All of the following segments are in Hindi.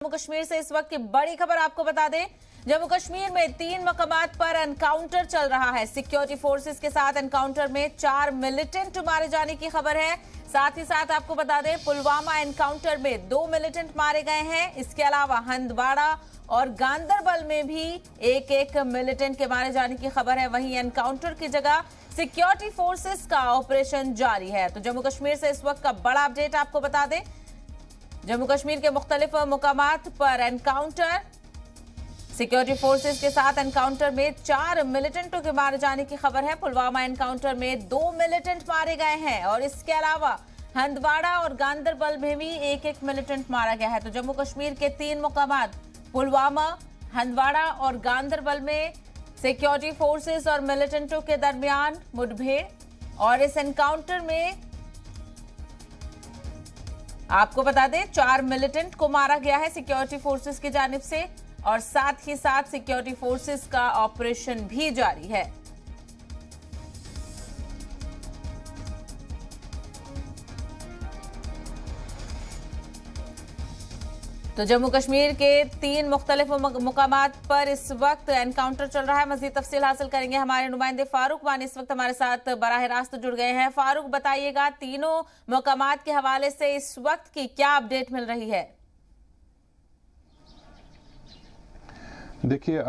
जम्मू कश्मीर से इस वक्त की बड़ी खबर आपको बता दें। जम्मू कश्मीर में 3 मकामात पर एनकाउंटर चल रहा है। सिक्योरिटी फोर्सेस के साथ एनकाउंटर में 4 मिलिटेंट मारे जाने की खबर है। साथ ही साथ आपको बता दें पुलवामा एनकाउंटर में 2 मिलिटेंट मारे गए हैं। इसके अलावा हंदवाड़ा और गांदरबल में भी एक मिलिटेंट के मारे जाने की खबर है। वहीं एनकाउंटर की जगह सिक्योरिटी फोर्सेस का ऑपरेशन जारी है। तो जम्मू कश्मीर से इस वक्त का बड़ा अपडेट आपको बता दें। जम्मू कश्मीर के मुख्तलिफ मुकामात पर एनकाउंटर, सिक्योरिटी फोर्सेस के साथ एनकाउंटर में 4 मिलिटेंटों के मारे जाने की खबर है। पुलवामा एनकाउंटर में 2 मिलिटेंट मारे गए हैं और इसके अलावा हंदवाड़ा और गांदरबल में भी एक मिलिटेंट मारा गया है। तो जम्मू कश्मीर के 3 मुकामात पुलवामा, हंदवाड़ा और गांदरबल में सिक्योरिटी फोर्सेस और मिलिटेंटों के दरमियान मुठभेड़, और इस एनकाउंटर में आपको बता दें 4 मिलिटेंट को मारा गया है सिक्योरिटी फोर्सेस की जानिब से, और साथ ही साथ सिक्योरिटी फोर्सेस का ऑपरेशन भी जारी है। तो जम्मू कश्मीर के 3 मुख्तलिफ मुकामात पर इस वक्त एनकाउंटर चल रहा है। मजीद तफसील हासिल करेंगे। हमारे नुमाइंदे फारूक वानी इस वक्त हमारे साथ बराह रास्त जुड़ गए हैं। फारूक, बताइएगा तीनों मुकामात के हवाले से इस वक्त की क्या अपडेट मिल रही है? देखिए,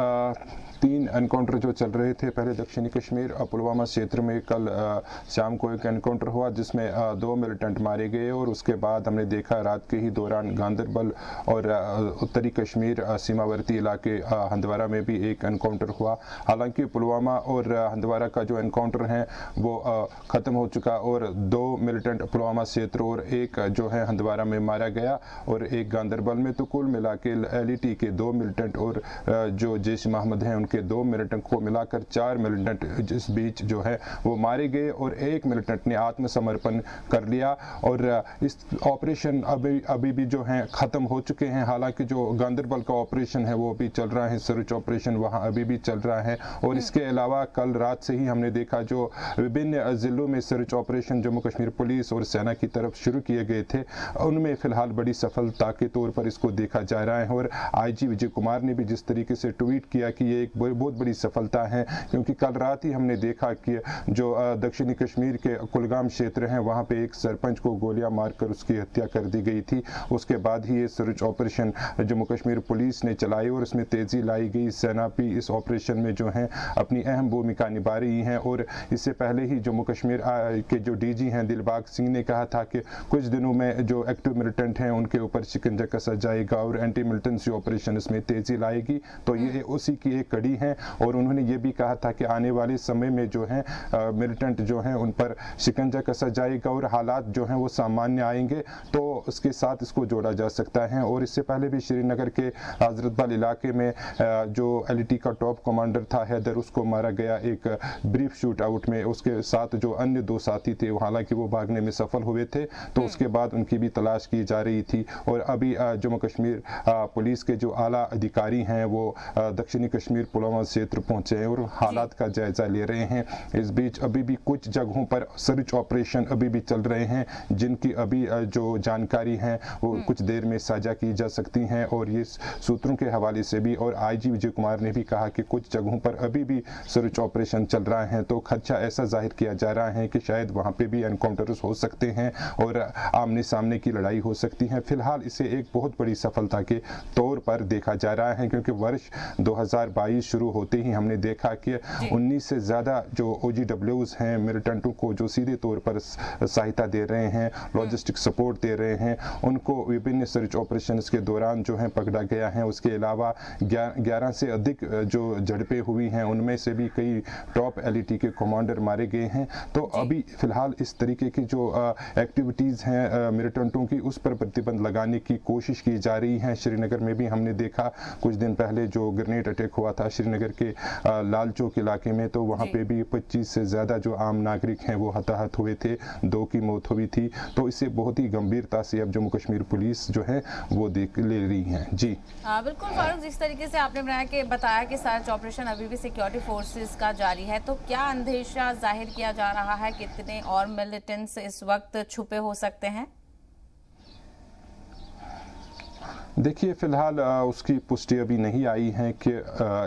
3 एनकाउंटर जो चल रहे थे। पहले दक्षिणी कश्मीर पुलवामा क्षेत्र में कल शाम को एक एनकाउंटर हुआ जिसमें 2 मिलिटेंट मारे गए, और उसके बाद हमने देखा रात के ही दौरान गांदरबल और उत्तरी कश्मीर सीमावर्ती इलाके हंदवाड़ा में भी एक एनकाउंटर हुआ। हालांकि पुलवामा और हंदवाड़ा का जो एनकाउंटर है वो ख़त्म हो चुका, और 2 मिलिटेंट पुलवामा क्षेत्र और एक जो है हंदवाड़ा में मारा गया, और एक गांदरबल में। तो कुल मिला के LET के 2 मिलिटेंट और जो जैश मोहम्मद हैं के 2 मिलिटेंट को मिलाकर 4 मिलिटेंट इस बीच जो है वो मारे गए, और 1 मिलिटेंट ने आत्मसमर्पण कर लिया। और इस ऑपरेशन अभी भी जो है ख़त्म हो चुके हैं। हालांकि जो गांदरबल का ऑपरेशन है वो भी चल रहा है, सर्च ऑपरेशन वहां अभी भी चल रहा है। और इसके अलावा कल रात से ही हमने देखा जो विभिन्न जिलों में search operation Jammu Kashmir police और सेना की तरफ शुरू किए गए थे, उनमें फिलहाल बड़ी सफलता के तौर पर इसको देखा जा रहा है। और IG विजय कुमार ने भी जिस तरीके से ट्वीट किया कि ये एक बहुत बड़ी सफलता है, क्योंकि कल रात ही हमने देखा कि जो दक्षिणी कश्मीर के कुलगाम क्षेत्र हैं वहां पे एक सरपंच को गोलियां मारकर उसकी हत्या कर दी गई थी। उसके बाद ही ये search operation Jammu Kashmir police ने चलाई और उसमें तेजी लाई गई। सेना भी इस ऑपरेशन में जो है अपनी अहम भूमिका निभा रही है। और इससे पहले ही जम्मू कश्मीर के जो DG हैं दिलबाग सिंह ने कहा था कि कुछ दिनों में जो एक्टिव मिलिटेंट हैं उनके ऊपर शिकंजा कसा जाएगा और एंटी मिलिटेंसी ऑपरेशन इसमें तेजी लाएगी। तो ये उसी की एक कड़ी है। और उन्होंने ये भी कहा था कि आने वाले समय में जो है मिलिटेंट जो हैं उन पर शिकंजा कसा जाएगा और हालात जो हैं वो सामान्य आएंगे, तो उसके साथ इसको जोड़ा जा सकता है। और इससे पहले भी श्रीनगर के हजरतबल इलाके में जो LET का टॉप कमांडर था हैदर, उसको मारा गया एक ब्रीफ शूट आउट में। उसके साथ जो अन्य 2 साथी थे हालांकि वो भागने में सफल हुए थे, तो उसके बाद उनकी भी तलाश की जा रही थी। और अभी जम्मू कश्मीर पुलिस के जो आला अधिकारी हैं वो दक्षिणी कश्मीर पुलवामा क्षेत्र पहुंचे हैं और हालात का जायजा ले रहे हैं। इस बीच अभी भी कुछ जगहों पर सर्च ऑपरेशन अभी भी चल रहे हैं, जिनकी अभी जो जानकारी है वो कुछ देर में साझा की जा सकती हैं। और ये सूत्रों के हवाले से भी, और IG विजय कुमार ने भी कहा कि कुछ जगहों पर अभी भी सर्च ऑपरेशन चल रहा है। तो खदशा ऐसा जाहिर किया जा रहा है कि शायद वहां पे भी एनकाउंटर्स हो सकते हैं और आमने सामने की लड़ाई हो सकती है। फिलहाल इसे एक बहुत बड़ी सफलता के तौर पर देखा जा रहा है, क्योंकि वर्ष 2022 शुरू होते ही हमने देखा कि 19 से ज़्यादा जो OGWs हैं मिलिटेंटों को जो सीधे तौर पर सहायता दे रहे हैं, लॉजिस्टिक सपोर्ट दे रहे हैं, उनको विभिन्न सर्च ऑपरेशंस के दौरान जो है पकड़ा गया है। उसके अलावा 11 से अधिक जो झड़पें हुई हैं उनमें से भी कई टॉप LET के कमांडर मारे गए हैं। तो अभी फिलहाल इस तरीके की जो एक्टिविटीज़ हैं मिलिटेंटों की, उस पर प्रतिबंध लगाने की कोशिश की जा रही है। श्रीनगर में भी हमने देखा कुछ दिन पहले जो ग्रेनेड अटैक हुआ था श्रीनगर के लाल चौक इलाके में, तो वहाँ पे भी 25 से ज़्यादा जो आम नागरिक हैं वो हताहत हुए थे, 2 की मौत हुई थी। तो इसे बहुत ही गंभीरता से अब जम्मू कश्मीर पुलिस जो है वो देख ले रही है। जी बिल्कुल फारूक, जिस तरीके से आपने बताया कि सर्च ऑपरेशन अभी भी सिक्योरिटी फोर्सेस का जारी है, तो क्या अंदेशा जाहिर किया जा रहा है कितने और मिलिटेंट्स इस वक्त छुपे हो सकते हैं? देखिए फ़िलहाल उसकी पुष्टि अभी नहीं आई है कि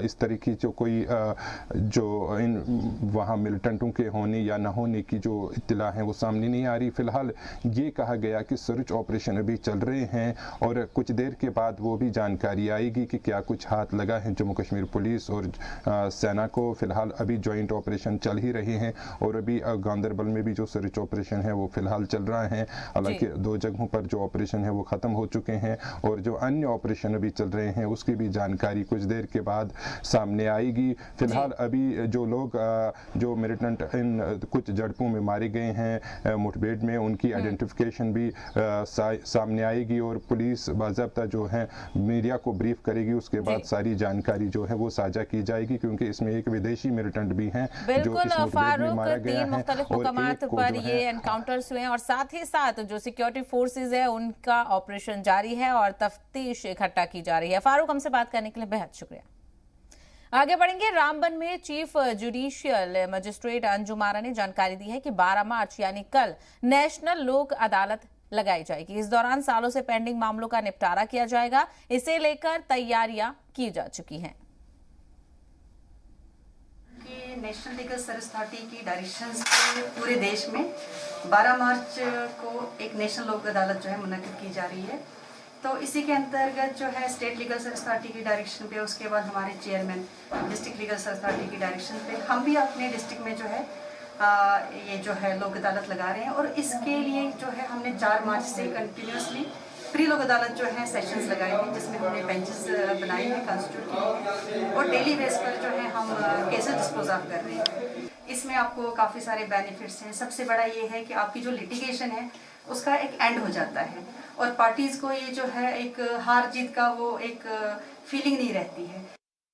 इस तरह की जो कोई जो इन वहाँ मिलिटेंटों के होने या न होने की जो इत्तला है वो सामने नहीं आ रही। फ़िलहाल ये कहा गया कि सर्च ऑपरेशन अभी चल रहे हैं और कुछ देर के बाद वो भी जानकारी आएगी कि क्या कुछ हाथ लगा है जम्मू कश्मीर पुलिस और सेना को। फ़िलहाल अभी जॉइंट ऑपरेशन चल ही रहे हैं और अभी गांदरबल में भी जो सर्च ऑपरेशन है वो फ़िलहाल चल रहा है। हालांकि 2 जगहों पर जो ऑपरेशन है वो ख़त्म हो चुके हैं और जो अन्य ऑपरेशन अभी चल रहे हैं उसकी भी जानकारी कुछ देर के बाद सामने आएगी। फिलहाल अभी जो लोग जो मिलिटेंट इन कुछ झड़पों में मारे गए हैं मुठभेड़ में, उनकी आइडेंटिफिकेशन भी सामने आएगी और पुलिस बाज़ाब्ता जो है मीडिया को ब्रीफ करेगी। उसके बाद सारी जानकारी जो है वो साझा की जाएगी, क्योंकि इसमें एक विदेशी मिलिटेंट भी हैं जो इस मुठभेड़ में मारा गया है। मुख्तलिफ पर ये एनकाउंटर्स हुए हैं और साथ ही साथ जो सिक्योरिटी फोर्सेज है उनका ऑपरेशन जारी है और तफ्तीश इकट्ठा की जा रही है। फारूक, हमसे बात करने के लिए बेहद शुक्रिया। आगे बढ़ेंगे। रामबन में chief judicial magistrate Anjum Ara ने जानकारी दी है कि 12 मार्च यानी कल नेशनल लोक अदालत लगाई जाएगी। इस दौरान सालों से पेंडिंग मामलों का निपटारा किया जाएगा। इसे लेकर तैयारियां की जा चुकी हैं। नेशनल लीगल सर्विस अथॉरिटी की डायरेक्शंस पे पूरे देश में 12 मार्च को एक नेशनल लोक अदालत जो है मुनक्किद की जा रही है। तो इसी के अंतर्गत जो है स्टेट लीगल सर्विस अथॉरिटी की डायरेक्शन पे, उसके बाद हमारे chairman district legal service authority की डायरेक्शन पे हम भी अपने डिस्ट्रिक्ट में जो है ये जो है लोक अदालत लगा रहे हैं। और इसके लिए जो है हमने 4 मार्च से कंटिन्यूसली प्री लोक अदालत जो है सेशंस लगाए हैं, जिसमें हमने बेंचेस बनाए हैं कॉन्स्टिट्यूट किए और डेली बेस पर जो है हम केसेस डिस्पोज ऑफ कर रहे हैं। इसमें आपको काफ़ी सारे बेनिफिट्स हैं। सबसे बड़ा ये है कि आपकी जो लिटिगेशन है उसका एक एंड हो जाता है और पार्टीज़ को ये जो है एक हार जीत का वो एक फीलिंग नहीं रहती है।